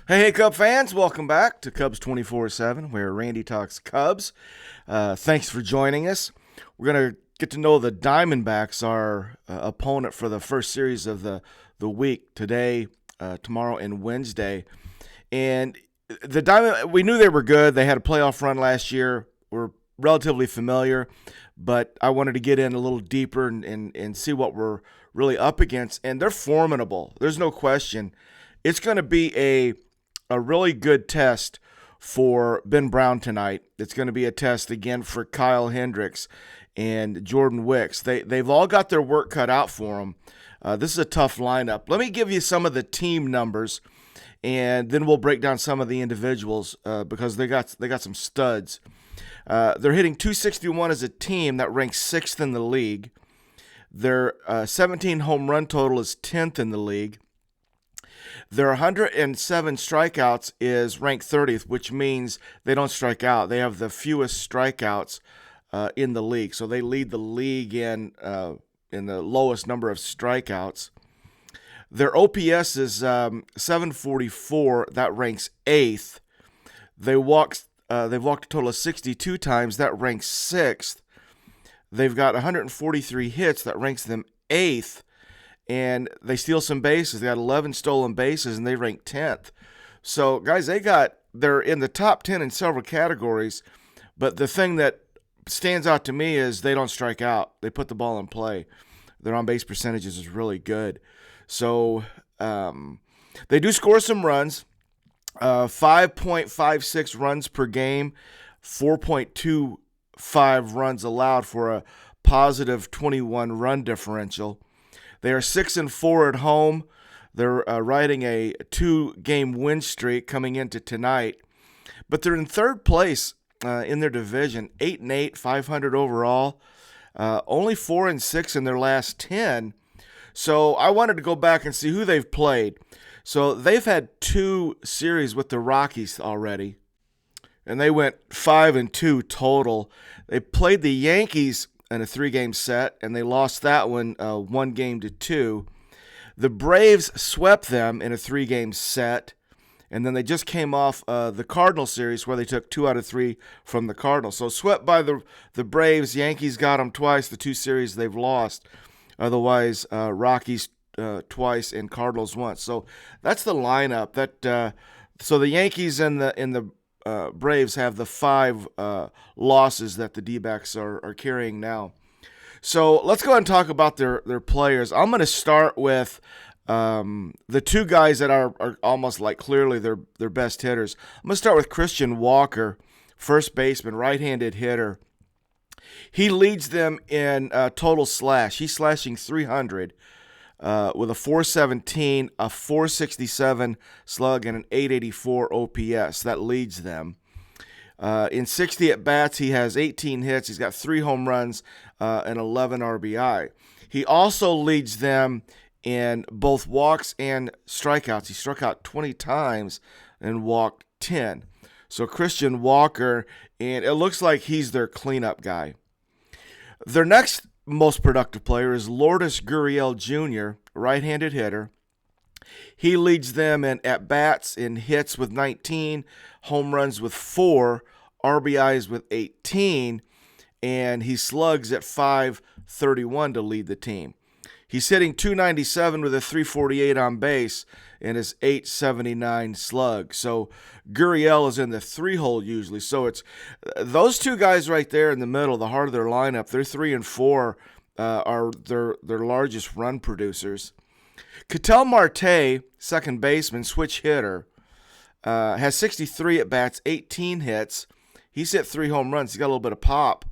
Hey, Cub fans, welcome back to Cubs 24/7, where Randy talks Cubs. Thanks for joining us. We're going to get to know the Diamondbacks, our opponent for the first series of the week, today, tomorrow, and Wednesday. And we knew they were good. They had a playoff run last year. We're relatively familiar, but I wanted to get in a little deeper and see what we're really up against. And they're formidable. There's no question. It's going to be a really good test for Ben Brown tonight. It's going to be a test again for Kyle Hendricks and Jordan Wicks. They've all got their work cut out for them. This is a tough lineup. Let me give you some of the team numbers, and then we'll break down some of the individuals because they got some studs. They're hitting .261 as a team. That ranks 6th in the league. Their 17 home run total is 10th in the league. Their 107 strikeouts is ranked 30th, which means they don't strike out. They have the fewest strikeouts in the league, so they lead the league in the lowest number of strikeouts. Their OPS is 744. That ranks 8th. They've walked a total of 62 times. That ranks 6th. They've got 143 hits. That ranks them 8th. And they steal some bases. They got 11 stolen bases, and they rank 10th. So, guys, they're in the top 10 in several categories. But the thing that stands out to me is they don't strike out. They put the ball in play. Their on-base percentages is really good. So, they do score some runs. 5.56 runs per game, 4.25 runs allowed for a positive 21 run differential. They are 6-4 at home. They're riding a 2-game win streak coming into tonight. But they're in third place in their division, 8-8, 500 overall. Only 4-6 in their last 10. So I wanted to go back and see who they've played. So they've had 2 series with the Rockies already, and they went 5-2 total. They played the Yankees in a 3-game set, and they lost that one 1-2. The Braves swept them in a 3-game set, and then they just came off the Cardinal series where they took 2 out of 3 from the Cardinals. So swept by the Braves. Yankees got them twice, the 2 series they've lost. Otherwise, Rockies twice and Cardinals once. So that's the lineup. So the Yankees and the Braves have the 5 losses that the D-backs are carrying now. So let's go ahead and talk about their players. I'm going to start with the 2 guys that are almost like clearly their best hitters. I'm going to start with Christian Walker, first baseman, right-handed hitter. He leads them in total slash. He's slashing 300 with a 417, a 467 slug, and an 884 OPS. That leads them. In 60 at-bats, he has 18 hits. He's got 3 home runs and 11 RBI. He also leads them in both walks and strikeouts. He struck out 20 times and walked 10. So Christian Walker, and it looks like he's their cleanup guy. Their next most productive player is Lourdes Gurriel Jr., right-handed hitter. He leads them in at-bats, in hits with 19, home runs with 4, RBIs with 18, and he slugs at .531 to lead the team. He's hitting .297 with a .348 on base and his .879 slug. So Gurriel is in the 3-hole usually. So it's those 2 guys right there in the middle, the heart of their lineup. They're 3 and 4 are their largest run producers. Ketel Marte, second baseman, switch hitter, has 63 at-bats, 18 hits. He's hit 3 home runs. He's got a little bit of pop,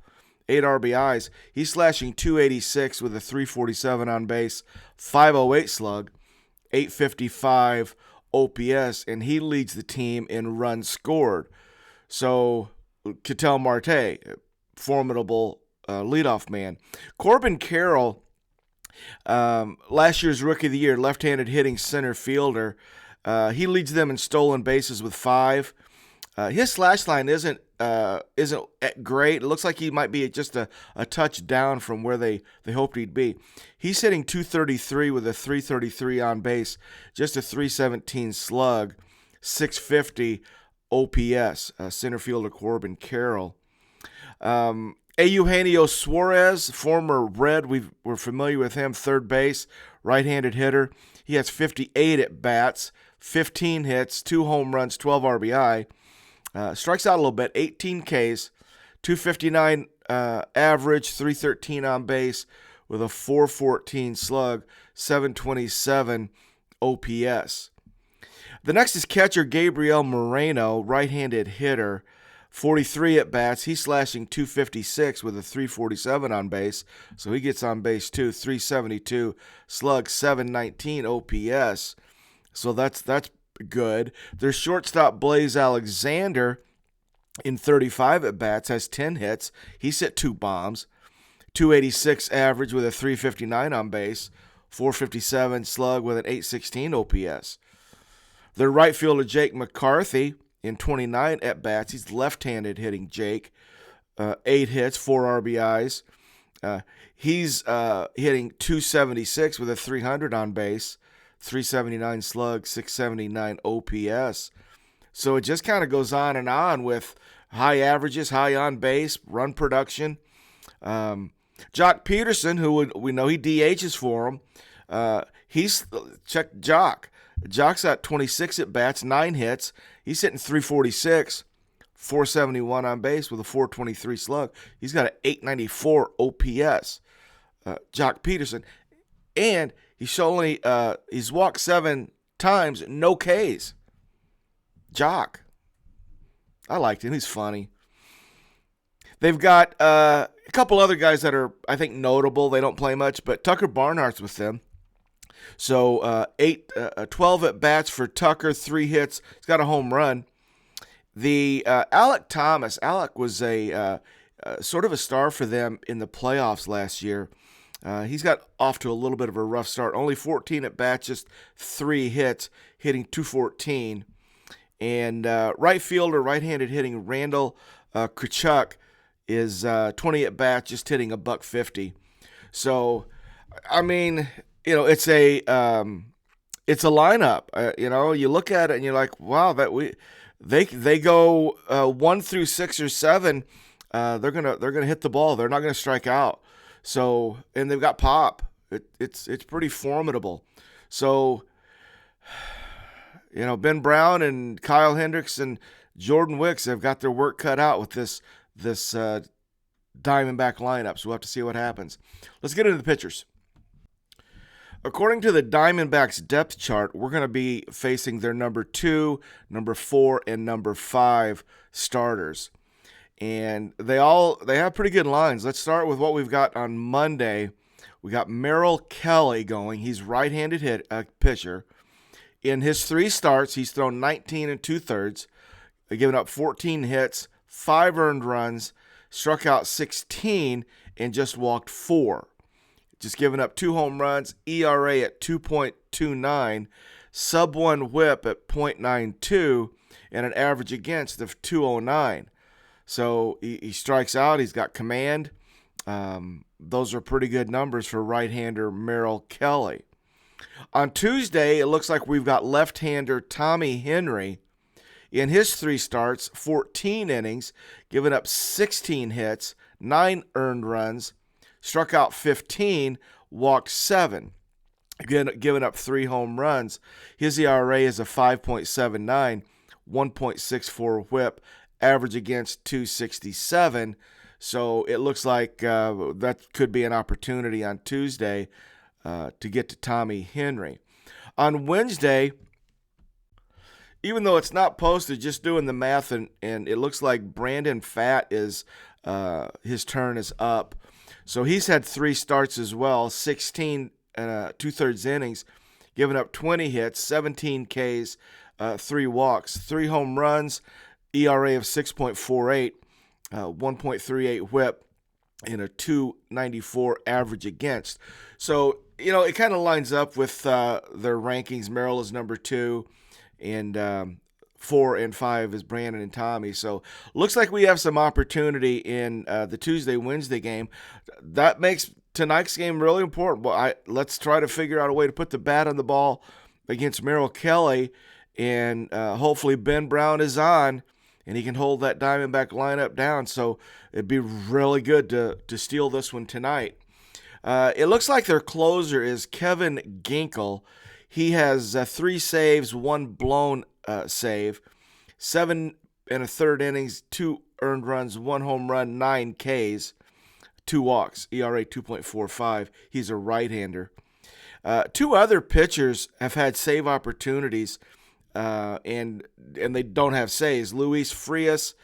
8 RBIs. He's slashing .286 with a .347 on base, .508 slug, .855 OPS, and he leads the team in runs scored. So Ketel Marte, formidable leadoff man. Corbin Carroll, last year's Rookie of the Year, left-handed hitting center fielder. He leads them in stolen bases with 5. His slash line isn't great. It looks like he might be just a touch down from where they hoped he'd be. He's hitting .233 with a .333 on base, just a .317 slug, .650 OPS. Center fielder Corbin Carroll. Eugenio Suarez, former Red, we're familiar with him, third base, right-handed hitter. He has 58 at-bats, 15 hits, 2 home runs, 12 RBI. Strikes out a little bit, 18 Ks, 259 average, 313 on base with a 414 slug, 727 OPS. The next is catcher Gabriel Moreno, right-handed hitter, 43 at-bats. He's slashing 256 with a 347 on base, so he gets on base too, 372 slug, 719 OPS. So that's good. Their shortstop Blaze Alexander in 35 at-bats has 10 hits. He's hit 2 bombs, 286 average with a 359 on base, 457 slug with an 816 OPS. Their right fielder Jake McCarthy in 29 at-bats. He's left-handed hitting Jake. 8 hits, 4 RBIs. He's hitting 276 with a 300 on base, 379 slug, 679 OPS. So it just kind of goes on and on with high averages, high on base, run production. Jock Peterson, who we know he DHs for him, check Jock. Jock's got 26 at-bats, 9 hits. He's hitting 346, 471 on base with a 423 slug. He's got an 894 OPS. Jock Peterson. And he's walked 7 times, no Ks. Jock. I liked him. He's funny. They've got a couple other guys that are, I think, notable. They don't play much, but Tucker Barnhart's with them. So 12 at-bats for Tucker, 3 hits. He's got a home run. The Alec Thomas. Alec was a sort of a star for them in the playoffs last year. He's got off to a little bit of a rough start. Only 14 at-bats, just 3 hits, hitting 214. And right fielder, right-handed hitting Randall Kachuk is 20 at-bats, just hitting a $150. So, I mean, it's a lineup. You look at it and you're like, wow, they go 1 through 6 or 7. They're gonna hit the ball. They're not gonna strike out. So, and they've got pop. It's pretty formidable. So, Ben Brown and Kyle Hendricks and Jordan Wicks have got their work cut out with this Diamondback lineup. So we'll have to see what happens. Let's get into the pitchers. According to the Diamondbacks depth chart, we're going to be facing their number 2, number 4, and number 5 starters. And they have pretty good lines. Let's start with what we've got on Monday. We got Merrill Kelly going. He's right-handed pitcher. In his 3 starts, he's thrown 19 2/3, giving up 14 hits, 5 earned runs, struck out 16, and just walked 4. Just giving up 2 home runs, ERA at 2.29, sub-1 whip at .92, and an average against of 209. So he strikes out. He's got command. Those are pretty good numbers for right-hander Merrill Kelly. On Tuesday, it looks like we've got left-hander Tommy Henry. In his 3 starts, 14 innings, giving up 16 hits, 9 earned runs, struck out 15, walked 7, giving up 3 home runs. His ERA is a 5.79, 1.64 whip, average against 267. So it looks like that could be an opportunity on Tuesday to get to Tommy Henry. On Wednesday, even though it's not posted, just doing the math, and it looks like Brandon Pfaadt is his turn is up. So he's had 3 starts as well, 16 2/3 innings, giving up 20 hits, 17 Ks, 3 walks, 3 home runs, ERA of 6.48, 1.38 whip, and a 294 average against. So, it kind of lines up with their rankings. Merrill is number 2, and 4 and 5 is Brandon and Tommy. So looks like we have some opportunity in the Tuesday-Wednesday game. That makes tonight's game really important. Well, let's try to figure out a way to put the bat on the ball against Merrill Kelly and hopefully Ben Brown is on, and he can hold that Diamondback lineup down. So it'd be really good to steal this one tonight. It looks like their closer is Kevin Ginkel. He has 3 saves, 1 blown save, 7 and a third innings, 2 earned runs, 1 home run, 9 Ks, 2 walks, ERA 2.45. He's a right-hander. 2 other pitchers have had save opportunities, and they don't have saves. Luis Frias,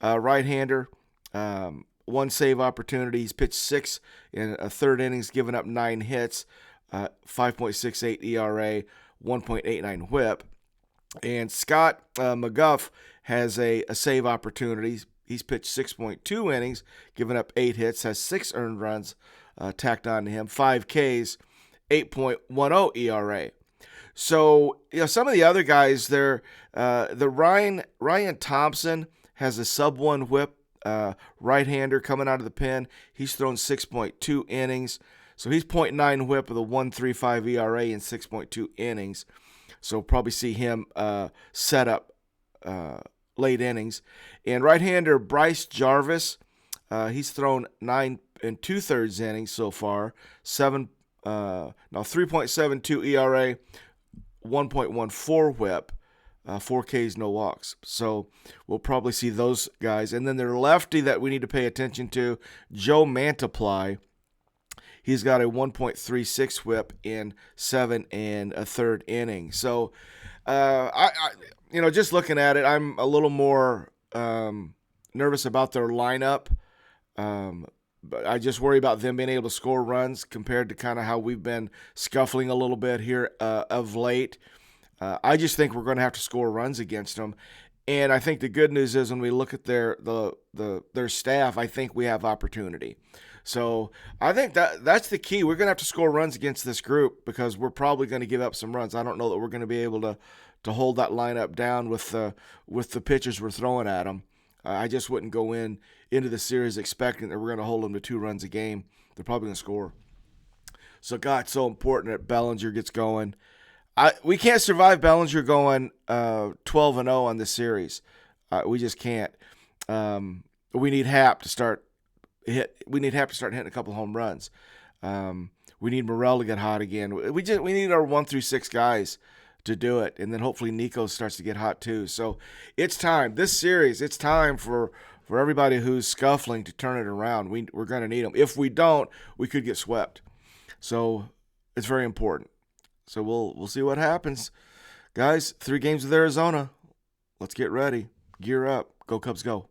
right-hander, 1 save opportunity. He's pitched 6 in a third innings, given up 9 hits, 5.68 ERA, 1.89 WHIP. And Scott McGough has a save opportunity. He's pitched 6.2 innings, given up 8 hits, has 6 earned runs tacked on to him, 5 Ks, 8.10 ERA. So, some of the other guys there, the Ryan Thompson has a sub-1 WHIP, right-hander coming out of the pen. He's thrown 6.2 innings, so he's .9 WHIP with a 1.35 ERA in 6.2 innings. So probably see him set up late innings. And right-hander Bryce Jarvis, he's thrown 9 2/3 innings so far, 3.72 ERA, 1.14 WHIP, 4 Ks, no walks. So we'll probably see those guys. And then their lefty that we need to pay attention to, Joe Mantiply. He's got a 1.36 WHIP in 7 1/3 innings. So, just looking at it, I'm a little more nervous about their lineup. But I just worry about them being able to score runs compared to kind of how we've been scuffling a little bit here of late. I just think we're going to have to score runs against them. And I think the good news is when we look at their staff, I think we have opportunity. So I think that's the key. We're going to have to score runs against this group because we're probably going to give up some runs. I don't know that we're going to be able to hold that lineup down with the pitchers we're throwing at them. I just wouldn't go into the series expecting that we're going to hold them to 2 runs a game. They're probably going to score. So, God, it's so important that Bellinger gets going. We can't survive Bellinger going 12-0 on this series. We just can't. We need Happ to start hitting a couple home runs. We need Morel to get hot again. We need our 1 through 6 guys to do it, and then hopefully Nico starts to get hot too. So it's time. This series, it's time for everybody who's scuffling to turn it around. We're going to need them. If we don't, we could get swept. So it's very important. So we'll see what happens. Guys, 3 games with Arizona. Let's get ready. Gear up. Go Cubs go.